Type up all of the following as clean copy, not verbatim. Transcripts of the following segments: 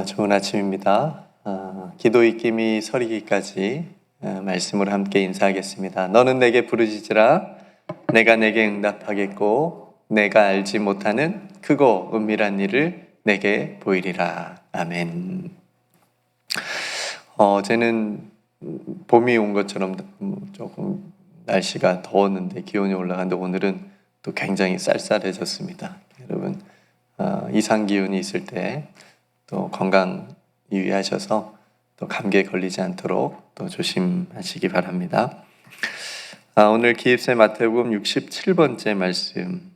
좋은 아침입니다. 기도 익힘이 서리기까지 말씀으로 함께 인사하겠습니다. 너는 내게 부르짖으라. 내가 내게 응답하겠고 내가 알지 못하는 크고 은밀한 일을 내게 보이리라. 아멘. 어제는 봄이 온 것처럼 조금 날씨가 더웠는데 기온이 올라갔는데 오늘은 또 굉장히 쌀쌀해졌습니다. 여러분 이상 기온이 있을 때 또 건강 유의하셔서 또 감기에 걸리지 않도록 또 조심하시기 바랍니다. 오늘 기입새 마태복음 67번째 말씀,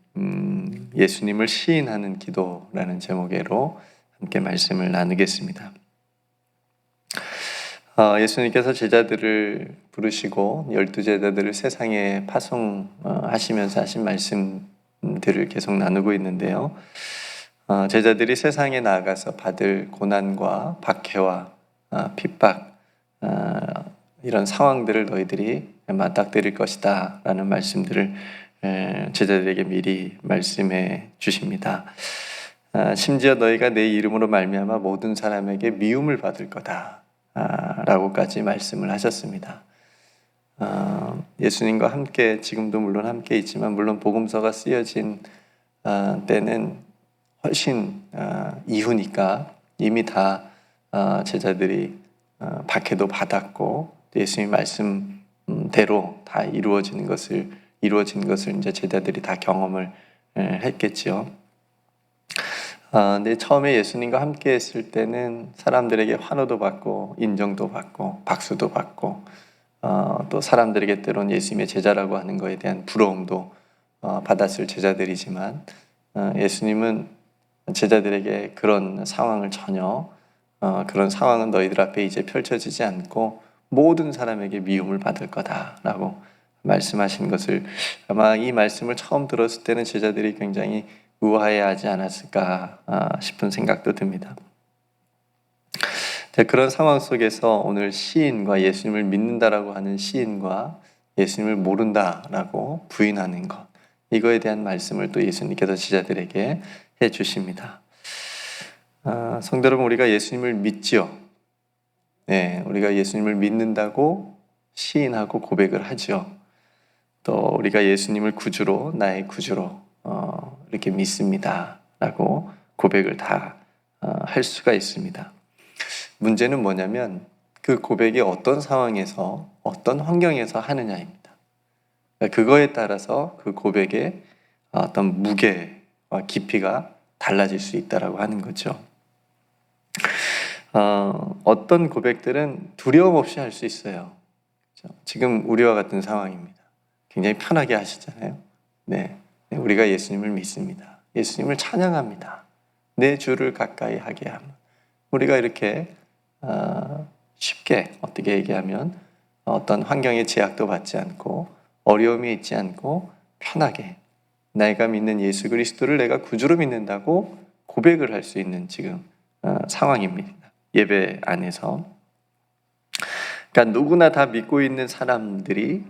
예수님을 시인하는 기도라는 제목으로 함께 말씀을 나누겠습니다. 예수님께서 제자들을 부르시고 12제자들을 세상에 파송하시면서 하신 말씀들을 계속 나누고 있는데요. 제자들이 세상에 나아가서 받을 고난과 박해와 핍박 이런 상황들을 너희들이 맞닥뜨릴 것이다 라는 말씀들을 제자들에게 미리 말씀해 주십니다. 심지어 너희가 내 이름으로 말미암아 모든 사람에게 미움을 받을 거다 라고까지 말씀을 하셨습니다. 예수님과 함께 지금도 물론 함께 있지만 물론 복음서가 쓰여진 때는 훨씬 이후니까 이미 다 제자들이 박해도 받았고 예수님 말씀대로 다 이루어진 것을 이제 제자들이 다 경험을 했겠지요. 근데 처음에 예수님과 함께 했을 때는 사람들에게 환호도 받고 인정도 받고 박수도 받고 또 사람들에게 때론 예수님의 제자라고 하는 것에 대한 부러움도 받았을 제자들이지만 예수님은 제자들에게 그런 상황을 전혀 그런 상황은 너희들 앞에 이제 펼쳐지지 않고 모든 사람에게 미움을 받을 거다라고 말씀하신 것을 아마 이 말씀을 처음 들었을 때는 제자들이 굉장히 우아해하지 않았을까 싶은 생각도 듭니다. 그런 상황 속에서 오늘 시인과 예수님을 믿는다라고 하는 시인과 예수님을 모른다라고 부인하는 것, 이거에 대한 말씀을 또 예수님께서 제자들에게 해주십니다. 성도 여러분, 우리가 예수님을 믿지요. 네, 우리가 예수님을 믿는다고 시인하고 고백을 하죠. 또 우리가 예수님을 구주로, 나의 구주로 이렇게 믿습니다라고 고백을 다 할 수가 있습니다. 문제는 뭐냐면 그 고백이 어떤 상황에서 어떤 환경에서 하느냐입니다. 그거에 따라서 그 고백의 어떤 무게와 깊이가 달라질 수 있다라고 하는 거죠. 어떤 고백들은 두려움 없이 할 수 있어요. 그렇죠? 지금 우리와 같은 상황입니다. 굉장히 편하게 하시잖아요. 네, 우리가 예수님을 믿습니다. 예수님을 찬양합니다. 내 주를 가까이 하게 함. 우리가 이렇게 쉽게 어떻게 얘기하면 어떤 환경의 제약도 받지 않고 어려움이 있지 않고 편하게 내가 믿는 예수 그리스도를 내가 구주로 믿는다고 고백을 할 수 있는 지금 상황입니다. 예배 안에서. 그러니까 누구나 다 믿고 있는 사람들이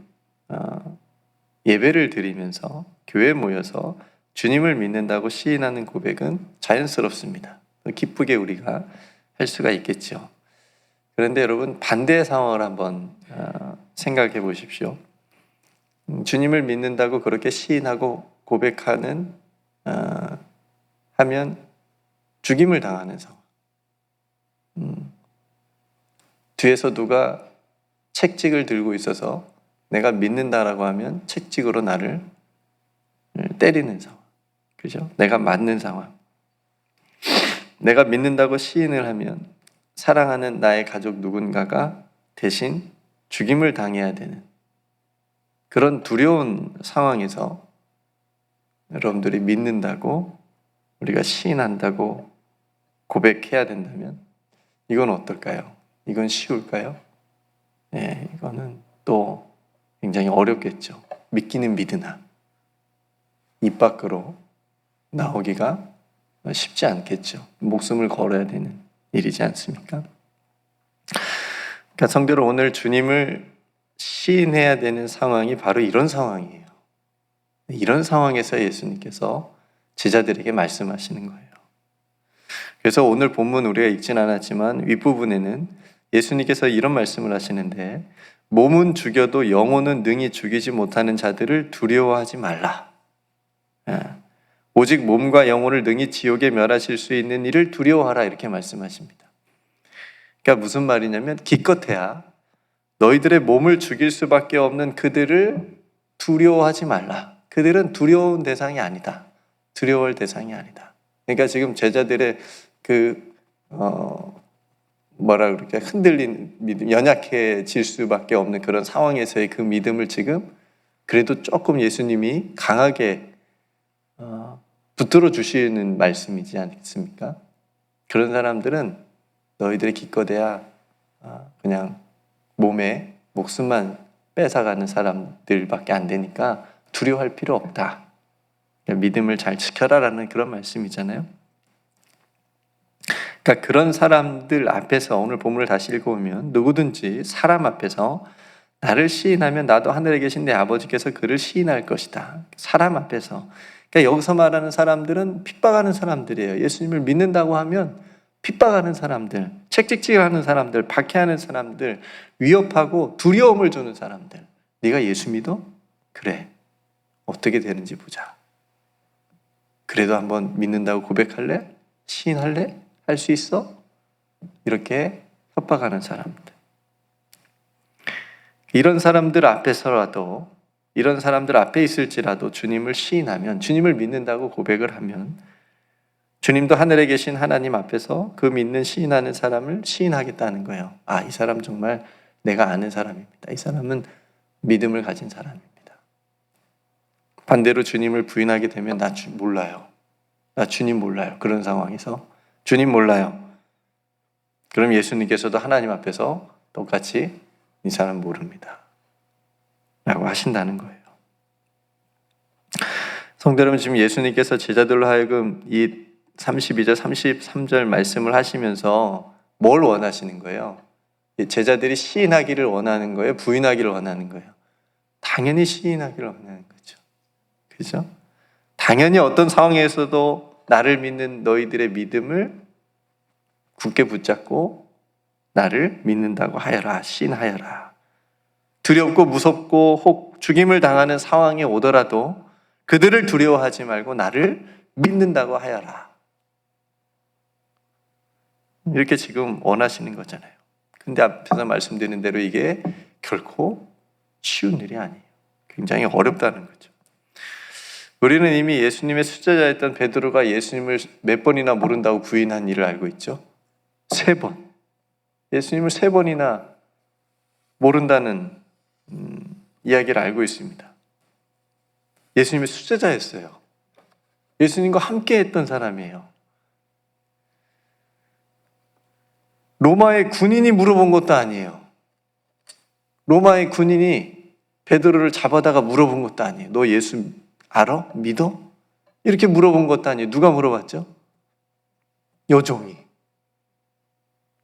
예배를 드리면서 교회에 모여서 주님을 믿는다고 시인하는 고백은 자연스럽습니다. 기쁘게 우리가 할 수가 있겠죠. 그런데 여러분 반대의 상황을 한번 생각해 보십시오. 주님을 믿는다고 그렇게 시인하고 고백하는 하면 죽임을 당하는 상황. 뒤에서 누가 책찍을 들고 있어서 내가 믿는다라고 하면 책찍으로 나를 때리는 상황. 그죠? 내가 맞는 상황. 내가 믿는다고 시인을 하면 사랑하는 나의 가족 누군가가 대신 죽임을 당해야 되는 그런 두려운 상황에서 여러분들이 믿는다고 우리가 시인한다고 고백해야 된다면 이건 어떨까요? 이건 쉬울까요? 네, 이거는 또 굉장히 어렵겠죠. 믿기는 믿으나 입 밖으로 나오기가 쉽지 않겠죠. 목숨을 걸어야 되는 일이지 않습니까? 그러니까 성도들 오늘 주님을 시인해야 되는 상황이 바로 이런 상황이에요. 이런 상황에서 예수님께서 제자들에게 말씀하시는 거예요. 그래서 오늘 본문 우리가 읽진 않았지만 윗부분에는 예수님께서 이런 말씀을 하시는데, 몸은 죽여도 영혼은 능히 죽이지 못하는 자들을 두려워하지 말라. 오직 몸과 영혼을 능히 지옥에 멸하실 수 있는 이를 두려워하라, 이렇게 말씀하십니다. 그러니까 무슨 말이냐면, 기껏해야 너희들의 몸을 죽일 수밖에 없는 그들을 두려워하지 말라. 그들은 두려운 대상이 아니다. 두려워할 대상이 아니다. 그러니까 지금 제자들의 뭐라 그럴까, 흔들린 믿음, 연약해질 수밖에 없는 그런 상황에서의 그 믿음을 지금 그래도 조금 예수님이 강하게 붙들어 주시는 말씀이지 않습니까? 그런 사람들은 너희들이 기껏해야 그냥 몸에 목숨만 뺏어가는 사람들밖에 안 되니까 두려워할 필요 없다. 믿음을 잘 지켜라라는 그런 말씀이잖아요. 그러니까 그런 사람들 앞에서, 오늘 본문을 다시 읽어보면 누구든지 사람 앞에서 나를 시인하면 나도 하늘에 계신 내 아버지께서 그를 시인할 것이다. 사람 앞에서. 그러니까 여기서 말하는 사람들은 핍박하는 사람들이에요. 예수님을 믿는다고 하면 핍박하는 사람들, 책찍질하는 사람들, 박해하는 사람들, 위협하고 두려움을 주는 사람들. 네가 예수 믿어? 그래. 어떻게 되는지 보자. 그래도 한번 믿는다고 고백할래? 시인할래? 할 수 있어? 이렇게 협박하는 사람들. 이런 사람들 앞에서라도, 이런 사람들 앞에 있을지라도 주님을 시인하면, 주님을 믿는다고 고백을 하면 주님도 하늘에 계신 하나님 앞에서 그 믿는 시인하는 사람을 시인하겠다는 거예요. 아, 이 사람 정말 내가 아는 사람입니다. 이 사람은 믿음을 가진 사람입니다. 반대로 주님을 부인하게 되면 나 몰라요. 나 주님 몰라요. 그런 상황에서 주님 몰라요. 그럼 예수님께서도 하나님 앞에서 똑같이 이 사람 모릅니다 라고 하신다는 거예요. 성도 여러분, 지금 예수님께서 제자들로 하여금 이 32절, 33절 말씀을 하시면서 뭘 원하시는 거예요? 제자들이 시인하기를 원하는 거예요? 부인하기를 원하는 거예요? 당연히 시인하기를 원하는 거죠. 그죠? 당연히 어떤 상황에서도 나를 믿는 너희들의 믿음을 굳게 붙잡고 나를 믿는다고 하여라, 시인하여라. 두렵고 무섭고 혹 죽임을 당하는 상황에 오더라도 그들을 두려워하지 말고 나를 믿는다고 하여라. 이렇게 지금 원하시는 거잖아요. 근데 앞에서 말씀드린 대로 이게 결코 쉬운 일이 아니에요. 굉장히 어렵다는 거죠. 우리는 이미 예수님의 수제자였던 베드로가 예수님을 몇 번이나 모른다고 부인한 일을 알고 있죠. 3번. 예수님을 3번이나 모른다는 이야기를 알고 있습니다. 예수님의 수제자였어요. 예수님과 함께 했던 사람이에요. 로마의 군인이 물어본 것도 아니에요. 로마의 군인이 베드로를 잡아다가 물어본 것도 아니에요. 너 예수 알아? 믿어? 이렇게 물어본 것도 아니에요. 누가 물어봤죠? 여종이.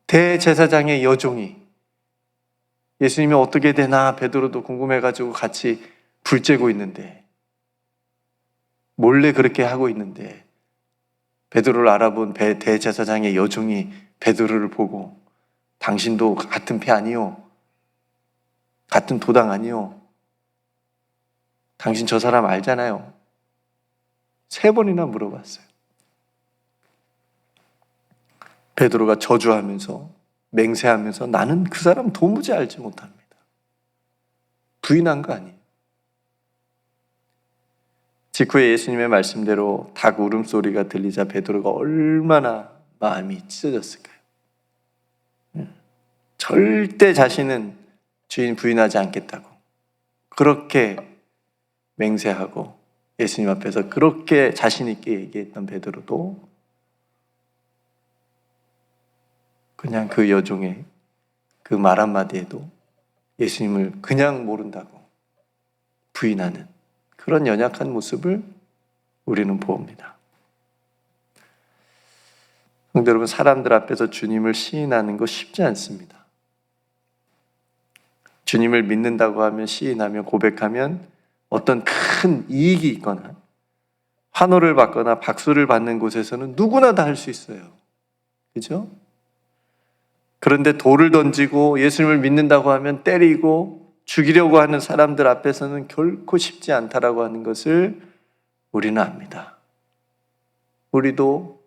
대제사장의 여종이. 예수님이 어떻게 되나 베드로도 궁금해가지고 같이 불 쬐고 있는데, 몰래 그렇게 하고 있는데 베드로를 알아본 대제사장의 여종이 베드로를 보고 당신도 같은 피 아니요? 같은 도당 아니요? 당신 저 사람 알잖아요. 3번이나 물어봤어요. 베드로가 저주하면서 맹세하면서 나는 그 사람 도무지 알지 못합니다. 부인한 거 아니에요. 직후에 예수님의 말씀대로 닭 울음소리가 들리자 베드로가 얼마나 마음이 찢어졌을까요? 절대 자신은 주인 부인하지 않겠다고 그렇게 맹세하고 예수님 앞에서 그렇게 자신 있게 얘기했던 베드로도 그냥 그 여종의 그 말 한마디에도 예수님을 그냥 모른다고 부인하는 그런 연약한 모습을 우리는 봅니다. 성도 여러분, 사람들 앞에서 주님을 시인하는 거 쉽지 않습니다. 주님을 믿는다고 하면, 시인하면, 고백하면 어떤 큰 이익이 있거나 환호를 받거나 박수를 받는 곳에서는 누구나 다 할 수 있어요. 그죠? 그런데 돌을 던지고 예수님을 믿는다고 하면 때리고 죽이려고 하는 사람들 앞에서는 결코 쉽지 않다라고 하는 것을 우리는 압니다. 우리도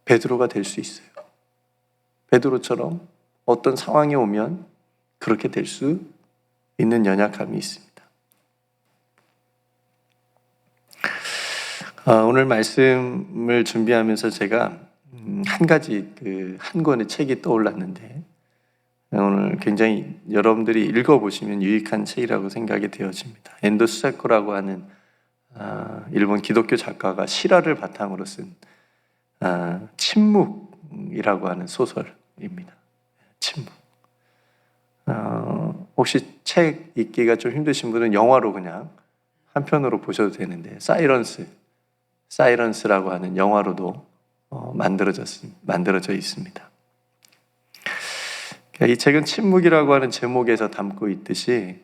베드로가 될 수 있어요. 베드로처럼 어떤 상황이 오면 그렇게 될 수 있는 연약함이 있습니다. 오늘 말씀을 준비하면서 제가 한 가지 한 권의 책이 떠올랐는데 오늘 굉장히 여러분들이 읽어보시면 유익한 책이라고 생각이 되어집니다. 엔도 수사코라고 하는 일본 기독교 작가가 실화를 바탕으로 쓴 침묵이라고 하는 소설입니다. 침묵. 혹시 책 읽기가 좀 힘드신 분은 영화로 그냥 한 편으로 보셔도 되는데 사이런스라고 하는 영화로도 만들어져 있습니다. 이 책은 침묵이라고 하는 제목에서 담고 있듯이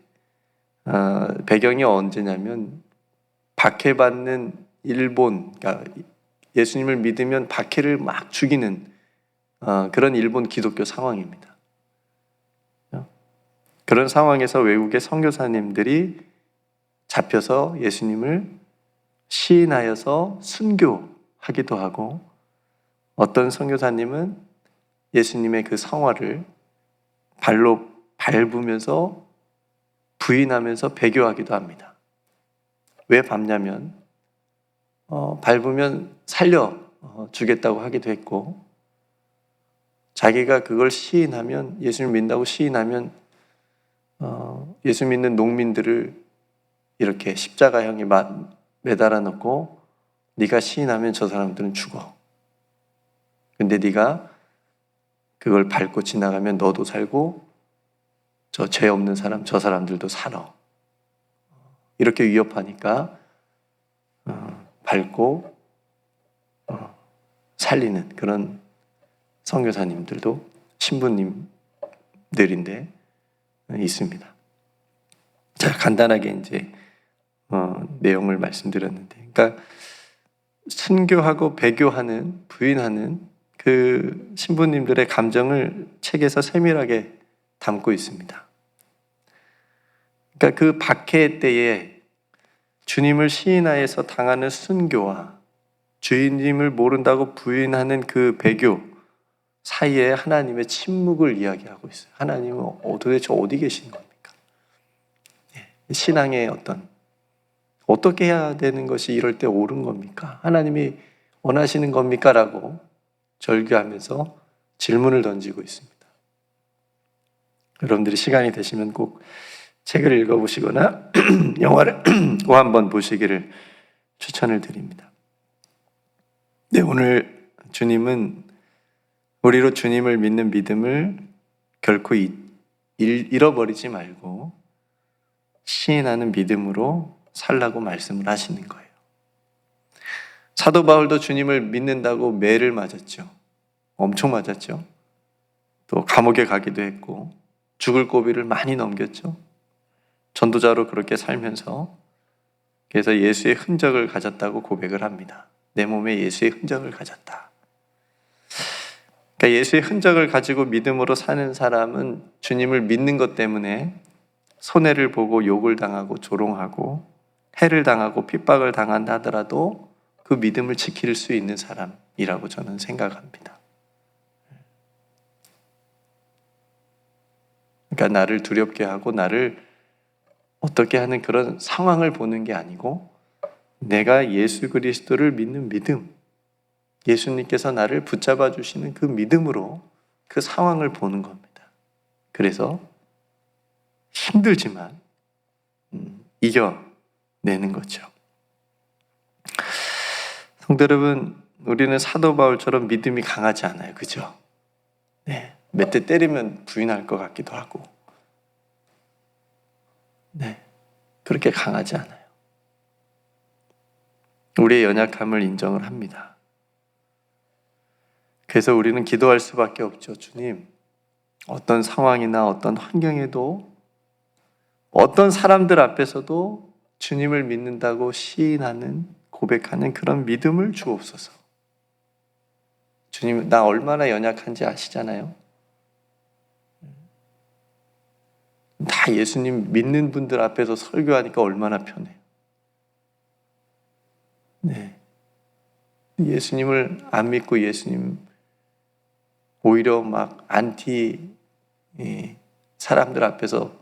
배경이 언제냐면 박해받는 일본, 그러니까 예수님을 믿으면 박해를 막 죽이는 그런 일본 기독교 상황입니다. 그런 상황에서 외국의 선교사님들이 잡혀서 예수님을 시인하여서 순교하기도 하고 어떤 선교사님은 예수님의 그 성화를 발로 밟으면서 부인하면서 배교하기도 합니다. 왜 밟냐면 밟으면 살려 주겠다고 하기도 했고 자기가 그걸 시인하면 예수를 믿는다고 시인하면 예수 믿는 농민들을 이렇게 십자가형에 매달아 놓고 네가 시인하면 저 사람들은 죽어. 근데 네가 그걸 밟고 지나가면 너도 살고 저 죄 없는 사람 저 사람들도 살아. 이렇게 위협하니까 밟고 살리는 그런 선교사님들도 신부님들인데 있습니다. 자, 간단하게 이제 내용을 말씀드렸는데, 그러니까 순교하고 배교하는 부인하는 그 신부님들의 감정을 책에서 세밀하게 담고 있습니다. 그러니까 그 박해 때에 주님을 시인하여서 당하는 순교와 주님을 모른다고 부인하는 그 배교 사이에 하나님의 침묵을 이야기하고 있어요. 하나님은 도대체 어디 계신 겁니까? 신앙의 어떻게 해야 되는 것이 이럴 때 옳은 겁니까? 하나님이 원하시는 겁니까? 라고 절규하면서 질문을 던지고 있습니다. 여러분들이 시간이 되시면 꼭 책을 읽어보시거나 영화를 또 한번 보시기를 추천을 드립니다. 네, 오늘 주님은 우리로 주님을 믿는 믿음을 결코 잃어버리지 말고 시인하는 믿음으로 살라고 말씀을 하시는 거예요. 사도 바울도 주님을 믿는다고 매를 맞았죠. 엄청 맞았죠. 또 감옥에 가기도 했고 죽을 고비를 많이 넘겼죠. 전도자로 그렇게 살면서 그래서 예수의 흔적을 가졌다고 고백을 합니다. 내 몸에 예수의 흔적을 가졌다. 그러니까 예수의 흔적을 가지고 믿음으로 사는 사람은 주님을 믿는 것 때문에 손해를 보고 욕을 당하고 조롱하고 해를 당하고 핍박을 당한다 하더라도 그 믿음을 지킬 수 있는 사람이라고 저는 생각합니다. 그러니까 나를 두렵게 하고 나를 어떻게 하는 그런 상황을 보는 게 아니고 내가 예수 그리스도를 믿는 믿음, 예수님께서 나를 붙잡아 주시는 그 믿음으로 그 상황을 보는 겁니다. 그래서 힘들지만 이겨내는 거죠. 성도 여러분, 우리는 사도 바울처럼 믿음이 강하지 않아요. 그죠? 네. 몇 대 때리면 부인할 것 같기도 하고 네, 그렇게 강하지 않아요. 우리의 연약함을 인정을 합니다. 그래서 우리는 기도할 수밖에 없죠. 주님, 어떤 상황이나 어떤 환경에도 어떤 사람들 앞에서도 주님을 믿는다고 시인하는 고백하는 그런 믿음을 주옵소서. 주님, 나 얼마나 연약한지 아시잖아요. 다 예수님 믿는 분들 앞에서 설교하니까 얼마나 편해요. 네. 예수님을 안 믿고 예수님 오히려 막 안티 사람들 앞에서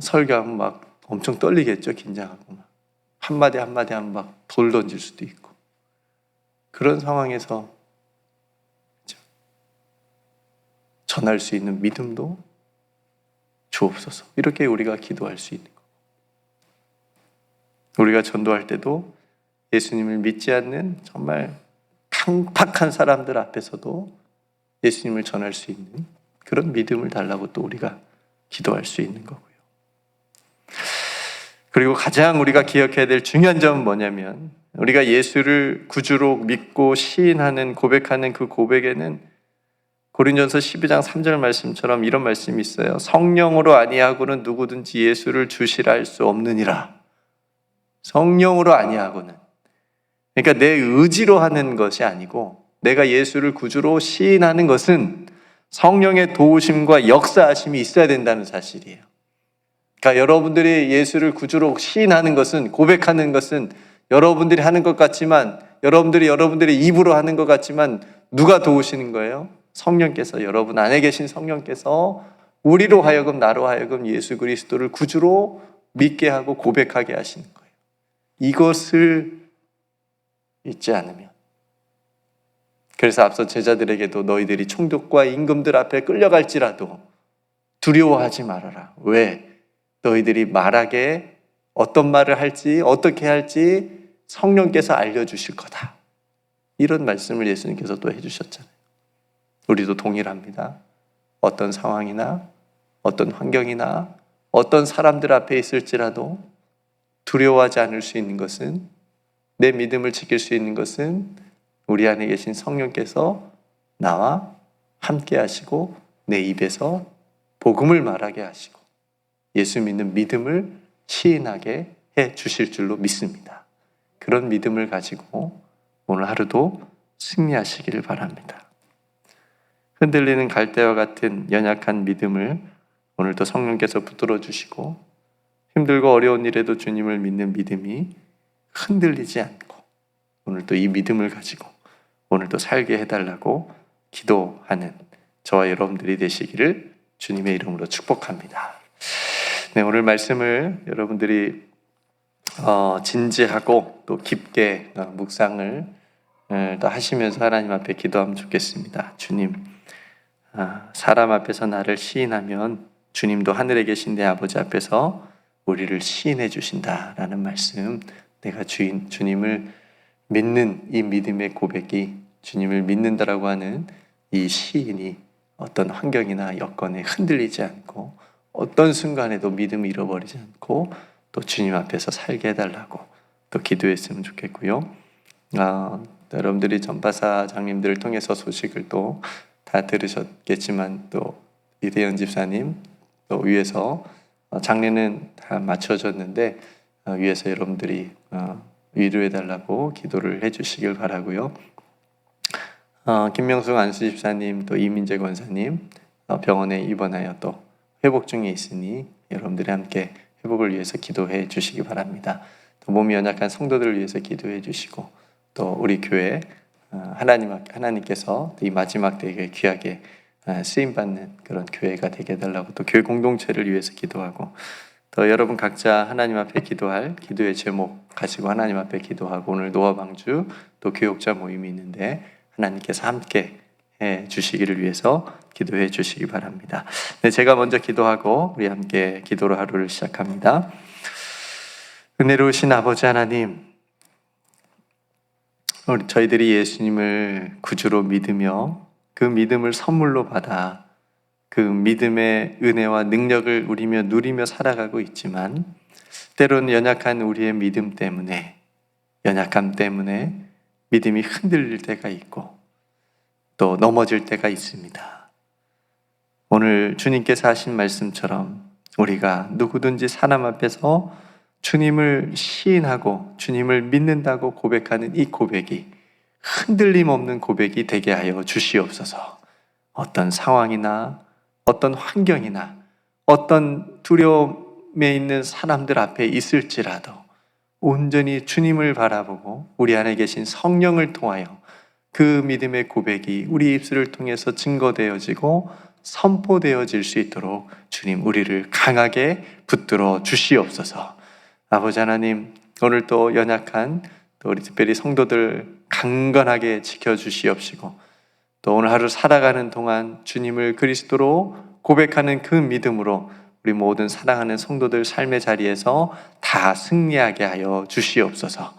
설교하면 막 엄청 떨리겠죠. 긴장하고 막 한마디 한마디 하면 막 돌 던질 수도 있고 그런 상황에서 전할 수 있는 믿음도 주옵소서. 이렇게 우리가 기도할 수 있는 거. 우리가 전도할 때도 예수님을 믿지 않는 정말 강팍한 사람들 앞에서도 예수님을 전할 수 있는 그런 믿음을 달라고 또 우리가 기도할 수 있는 거고요. 그리고 가장 우리가 기억해야 될 중요한 점은 뭐냐면 우리가 예수를 구주로 믿고 시인하는 고백하는 그 고백에는 고린전서 12장 3절 말씀처럼 이런 말씀이 있어요. 성령으로 아니하고는 누구든지 예수를 주시라 할 수 없느니라. 성령으로 아니하고는. 그러니까 내 의지로 하는 것이 아니고 내가 예수를 구주로 시인하는 것은 성령의 도우심과 역사하심이 있어야 된다는 사실이에요. 그러니까 여러분들이 예수를 구주로 시인하는 것은, 고백하는 것은 여러분들이 하는 것 같지만, 여러분들이 입으로 하는 것 같지만 누가 도우시는 거예요? 성령께서, 여러분 안에 계신 성령께서 우리로 하여금, 나로 하여금 예수 그리스도를 구주로 믿게 하고 고백하게 하시는 거예요. 이것을 잊지 않으면. 그래서 앞서 제자들에게도 너희들이 총독과 임금들 앞에 끌려갈지라도 두려워하지 말아라. 왜? 너희들이 말하게 어떤 말을 할지 어떻게 할지 성령께서 알려주실 거다. 이런 말씀을 예수님께서 또 해주셨잖아요. 우리도 동일합니다. 어떤 상황이나 어떤 환경이나 어떤 사람들 앞에 있을지라도 두려워하지 않을 수 있는 것은, 내 믿음을 지킬 수 있는 것은 우리 안에 계신 성령께서 나와 함께 하시고 내 입에서 복음을 말하게 하시고 예수 믿는 믿음을 시인하게 해 주실 줄로 믿습니다. 그런 믿음을 가지고 오늘 하루도 승리하시기를 바랍니다. 흔들리는 갈대와 같은 연약한 믿음을 오늘도 성령께서 붙들어 주시고 힘들고 어려운 일에도 주님을 믿는 믿음이 흔들리지 않고 오늘도 이 믿음을 가지고 오늘도 살게 해달라고 기도하는 저와 여러분들이 되시기를 주님의 이름으로 축복합니다. 네, 오늘 말씀을 여러분들이 진지하고 또 깊게 묵상을 또 하시면서 하나님 앞에 기도하면 좋겠습니다. 주님, 사람 앞에서 나를 시인하면 주님도 하늘에 계신 내 아버지 앞에서 우리를 시인해 주신다라는 말씀, 내가 주님을 믿는 이 믿음의 고백이, 주님을 믿는다라고 하는 이 시인이 어떤 환경이나 여건에 흔들리지 않고 어떤 순간에도 믿음을 잃어버리지 않고 또 주님 앞에서 살게 해달라고 또 기도했으면 좋겠고요. 여러분들이 전파사장님들을 통해서 소식을 또 다 들으셨겠지만 또 이대현 집사님 또 위에서 장례는 다 마쳐졌는데 위에서 여러분들이 위로해달라고 기도를 해주시길 바라고요. 김명숙 안수 집사님 또 이민재 권사님 병원에 입원하여 또 회복 중에 있으니 여러분들이 함께 회복을 위해서 기도해 주시기 바랍니다. 또 몸이 연약한 성도들을 위해서 기도해 주시고 또 우리 교회 하나님께서 이 마지막 때에 귀하게 쓰임받는 그런 교회가 되게 해달라고 또 교회 공동체를 위해서 기도하고 또 여러분 각자 하나님 앞에 기도할 기도의 제목 가지고 하나님 앞에 기도하고 오늘 노아 방주 또 교육자 모임이 있는데 하나님께서 함께 해 주시기를 위해서 기도해 주시기 바랍니다. 네, 제가 먼저 기도하고 우리 함께 기도로 하루를 시작합니다. 은혜로우신 아버지 하나님, 저희들이 예수님을 구주로 믿으며 그 믿음을 선물로 받아 그 믿음의 은혜와 능력을 누리며 살아가고 있지만 때로는 연약한 우리의 믿음 때문에, 연약함 때문에 믿음이 흔들릴 때가 있고 또 넘어질 때가 있습니다. 오늘 주님께서 하신 말씀처럼 우리가 누구든지 사람 앞에서 주님을 시인하고 주님을 믿는다고 고백하는 이 고백이 흔들림 없는 고백이 되게 하여 주시옵소서. 어떤 상황이나 어떤 환경이나 어떤 두려움에 있는 사람들 앞에 있을지라도 온전히 주님을 바라보고 우리 안에 계신 성령을 통하여 그 믿음의 고백이 우리 입술을 통해서 증거되어지고 선포되어질 수 있도록 주님 우리를 강하게 붙들어 주시옵소서. 아버지 하나님, 오늘 또 연약한 또 우리 특별히 성도들 강건하게 지켜주시옵시고 또 오늘 하루 살아가는 동안 주님을 그리스도로 고백하는 그 믿음으로 우리 모든 사랑하는 성도들 삶의 자리에서 다 승리하게 하여 주시옵소서.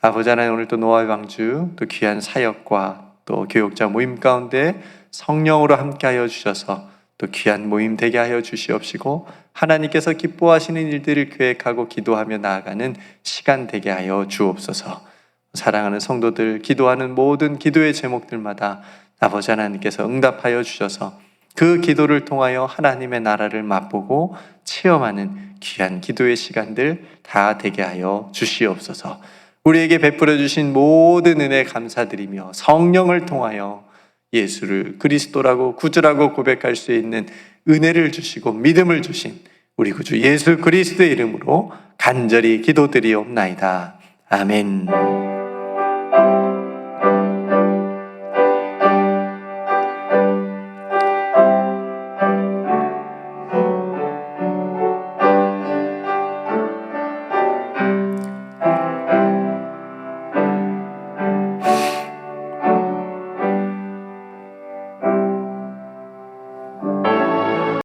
아버지 하나님, 오늘 또 노아의 방주 또 귀한 사역과 또 교육자 모임 가운데 성령으로 함께하여 주셔서 또 귀한 모임 되게 하여 주시옵시고 하나님께서 기뻐하시는 일들을 계획하고 기도하며 나아가는 시간 되게 하여 주옵소서. 사랑하는 성도들 기도하는 모든 기도의 제목들마다 아버지 하나님께서 응답하여 주셔서 그 기도를 통하여 하나님의 나라를 맛보고 체험하는 귀한 기도의 시간들 다 되게 하여 주시옵소서. 우리에게 베풀어 주신 모든 은혜 감사드리며 성령을 통하여 예수를 그리스도라고 구주라고 고백할 수 있는 은혜를 주시고 믿음을 주신 우리 구주 예수 그리스도의 이름으로 간절히 기도드리옵나이다. 아멘.